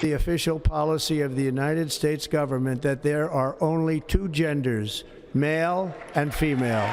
The official policy of the United States government that there are only two genders, male and female.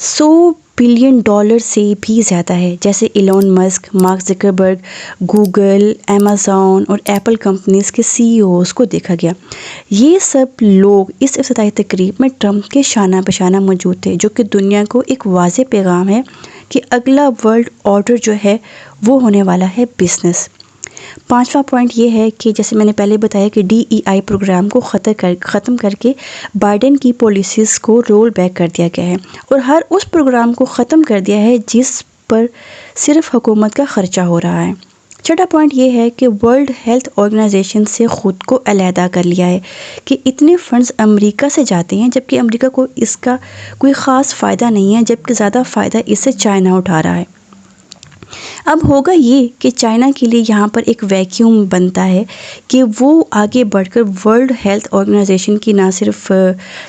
$100 billion dollar سے بھی زیادہ ہے، جیسے Elon Musk, mark Zuckerberg, Google, Amazon اور apple companies کے CEOs کو دیکھا گیا۔ یہ سب لوگ اس افتتاحی تقریب میں ٹرمپ کے شانہ بشانہ موجود تھے، جو کہ دنیا کو ایک واضح پیغام ہے کہ اگلا ورلڈ آرڈر جو ہے وہ ہونے والا ہے بزنس۔ 5واں پوائنٹ یہ ہے کہ جیسے میں نے پہلے بتایا کہ DEI پروگرام کو ختم کر کے بائیڈن کی پالیسیز کو رول بیک کر دیا گیا ہے، اور ہر اس پروگرام کو ختم کر دیا ہے جس پر صرف حکومت کا خرچہ ہو رہا ہے۔ 6واں پوائنٹ یہ ہے کہ ورلڈ ہیلتھ آرگنائزیشن سے خود کو علیحدہ کر لیا ہے کہ اتنے فنڈز امریکہ سے جاتے ہیں، جبکہ امریکہ کو اس کا کوئی خاص فائدہ نہیں ہے، جبکہ زیادہ فائدہ اس سے چائنا اٹھا رہا ہے۔ اب ہوگا یہ کہ چائنا کے لیے یہاں پر ایک ویکیوم بنتا ہے کہ وہ آگے بڑھ کر ورلڈ ہیلتھ آرگنائزیشن کی نہ صرف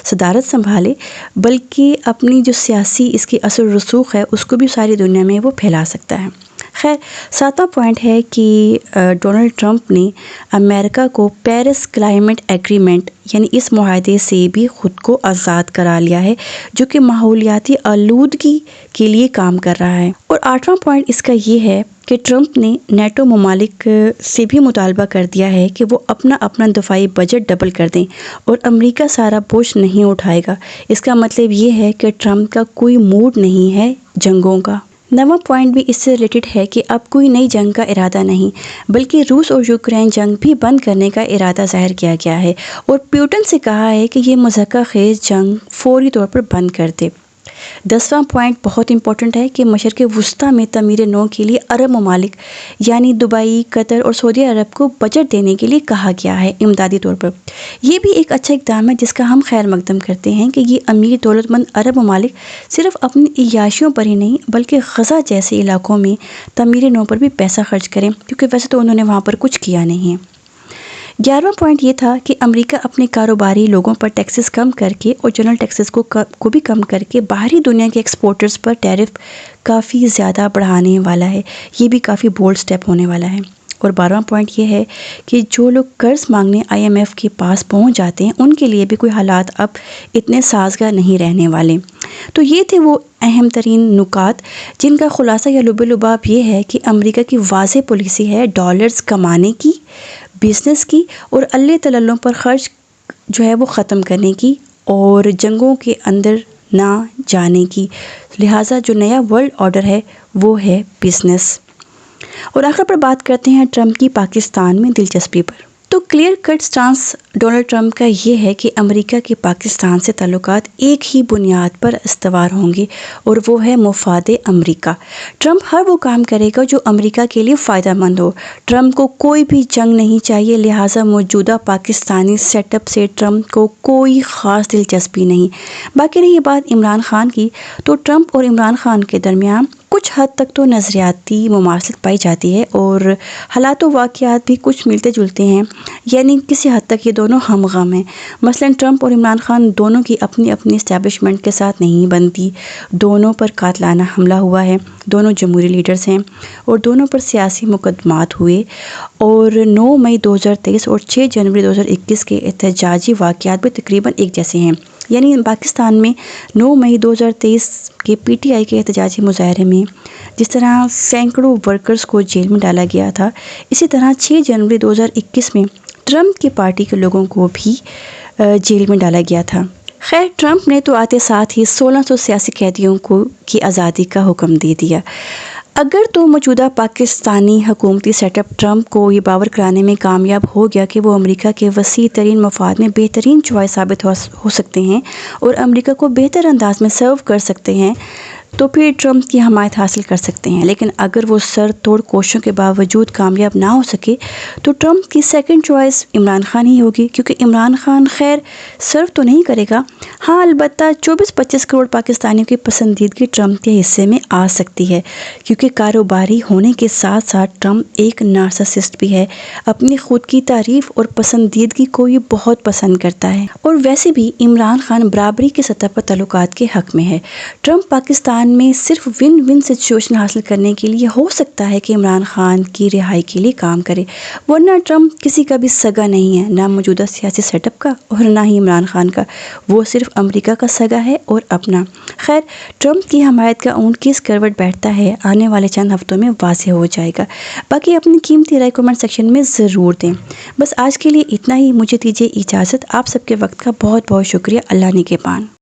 صدارت سنبھالے، بلکہ اپنی جو سیاسی اس کی اثر و رسوخ ہے اس کو بھی ساری دنیا میں وہ پھیلا سکتا ہے۔ خیر، 7واں پوائنٹ ہے کہ ڈونلڈ ٹرمپ نے امریکہ کو پیرس کلائمیٹ ایگریمنٹ یعنی اس معاہدے سے بھی خود کو آزاد کرا لیا ہے، جو کہ ماحولیاتی آلودگی کے لیے کام کر رہا ہے۔ اور 8واں پوائنٹ اس کا یہ ہے کہ ٹرمپ نے نیٹو ممالک سے بھی مطالبہ کر دیا ہے کہ وہ اپنا دفاعی بجٹ ڈبل کر دیں اور امریکہ سارا بوجھ نہیں اٹھائے گا۔ اس کا مطلب یہ ہے کہ ٹرمپ کا کوئی موڈ نہیں ہے جنگوں کا۔ 9واں پوائنٹ بھی اس سے ریلیٹڈ ہے کہ اب کوئی نئی جنگ کا ارادہ نہیں، بلکہ روس اور یوکرین جنگ بھی بند کرنے کا ارادہ ظاہر کیا گیا ہے، اور پیوٹن سے کہا ہے کہ یہ مضحکہ خیز جنگ فوری طور پر بند کر دے۔ 10واں پوائنٹ بہت امپورٹنٹ ہے کہ مشرق وسطیٰ میں تعمیر نو کے لیے عرب ممالک یعنی دبئی، قطر اور سعودی عرب کو بجٹ دینے کے لیے کہا گیا ہے امدادی طور پر۔ یہ بھی ایک اچھا اقدام ہے جس کا ہم خیر مقدم کرتے ہیں کہ یہ امیر دولت مند عرب ممالک صرف اپنی عیاشیوں پر ہی نہیں بلکہ غزہ جیسے علاقوں میں تعمیر نو پر بھی پیسہ خرچ کریں، کیونکہ ویسے تو انہوں نے وہاں پر کچھ کیا نہیں ہے۔ 11واں پوائنٹ یہ تھا کہ امریکہ اپنے کاروباری لوگوں پر ٹیکسز کم کر کے اور جنرل ٹیکسز کو بھی کم کر کے باہری دنیا کے ایکسپورٹرز پر ٹیرف کافی زیادہ بڑھانے والا ہے۔ یہ بھی کافی بولڈ سٹیپ ہونے والا ہے۔ اور 12واں پوائنٹ یہ ہے کہ جو لوگ قرض مانگنے IMF کے پاس پہنچ جاتے ہیں ان کے لیے بھی کوئی حالات اب اتنے سازگار نہیں رہنے والے۔ تو یہ تھے وہ اہم ترین نکات جن کا خلاصہ یا لب لباب یہ ہے کہ امریکہ کی واضح پالیسی ہے ڈالرز کمانے کی، بزنس کی، اور اللہ تللوں پر خرچ جو ہے وہ ختم کرنے کی، اور جنگوں کے اندر نہ جانے کی۔ لہٰذا جو نیا ورلڈ آرڈر ہے وہ ہے بزنس۔ اور آخر پر بات کرتے ہیں ٹرمپ کی پاکستان میں دلچسپی پر۔ تو clear cut stance Donald Trump کا یہ ہے کہ امریکہ کے پاکستان سے تعلقات ایک ہی بنیاد پر استوار ہوں گے، اور وہ ہے مفاد امریکہ۔ ٹرمپ ہر وہ کام کرے گا جو امریکہ کے لیے فائدہ مند ہو۔ ٹرمپ کو کوئی بھی جنگ نہیں چاہیے، لہٰذا موجودہ پاکستانی سیٹ اپ سے ٹرمپ کو کوئی خاص دلچسپی نہیں۔ باقی رہی بات عمران خان کی، تو ٹرمپ اور عمران خان کے درمیان کچھ حد تک تو نظریاتی مماثلت پائی جاتی ہے، اور حالات و واقعات بھی کچھ ملتے جلتے ہیں، یعنی کسی حد تک یہ دونوں ہم غم ہیں۔ مثلا ٹرمپ اور عمران خان دونوں کی اپنی اسٹیبلشمنٹ کے ساتھ نہیں بنتی، دونوں پر قاتلانہ حملہ ہوا ہے، دونوں جمہوری لیڈرز ہیں، اور دونوں پر سیاسی مقدمات ہوئے، اور 9 مئی 2023 اور 6 جنوری 2021 کے احتجاجی واقعات بھی تقریباً ایک جیسے ہیں۔ یعنی پاکستان میں 9 مئی 2023 کے PTI کے احتجاجی مظاہرے میں جس طرح سینکڑوں ورکرز کو جیل میں ڈالا گیا تھا، اسی طرح 6 جنوری 2021 میں ٹرمپ کی پارٹی کے لوگوں کو بھی جیل میں ڈالا گیا تھا۔ خیر، ٹرمپ نے تو آتے ساتھ ہی 1600 سیاسی قیدیوں کی آزادی کا حکم دے دیا۔ اگر تو موجودہ پاکستانی حکومتی سیٹ اپ ٹرمپ کو یہ باور کرانے میں کامیاب ہو گیا کہ وہ امریکہ کے وسیع ترین مفاد میں بہترین چوائس ثابت ہو سکتے ہیں اور امریکہ کو بہتر انداز میں سرو کر سکتے ہیں، تو پھر ٹرمپ کی حمایت حاصل کر سکتے ہیں۔ لیکن اگر وہ سر توڑ کوششوں کے باوجود کامیاب نہ ہو سکے تو ٹرمپ کی سیکنڈ چوائس عمران خان ہی ہوگی، کیونکہ عمران خان خیر سرو تو نہیں کرے گا، ہاں البتہ 24-25 کروڑ پاکستانیوں کی پسندیدگی ٹرمپ کے حصے میں آ سکتی ہے، کیونکہ کاروباری ہونے کے ساتھ ساتھ ٹرمپ ایک نارسسسٹ بھی ہے، اپنی خود کی تعریف اور پسندیدگی کو یہ بہت پسند کرتا ہے۔ اور ویسے بھی عمران خان برابری کی سطح پر تعلقات کے حق میں ہے۔ ٹرمپ پاکستان افغانستان میں صرف ون ون سچویشن حاصل کرنے کے لیے ہو سکتا ہے کہ عمران خان کی رہائی کے لیے کام کرے، ورنہ ٹرمپ کسی کا بھی سگا نہیں ہے، نہ موجودہ سیاسی سیٹ اپ کا اور نہ ہی عمران خان کا، وہ صرف امریکہ کا سگا ہے اور اپنا۔ خیر، ٹرمپ کی حمایت کا اونٹ کس کروٹ بیٹھتا ہے آنے والے چند ہفتوں میں واضح ہو جائے گا۔ باقی اپنی قیمتی رائے کمنٹ سیکشن میں ضرور دیں۔ بس آج کے لیے اتنا ہی، مجھے دیجیے اجازت۔ آپ سب کے وقت کا بہت بہت شکریہ۔ اللہ نگہبان۔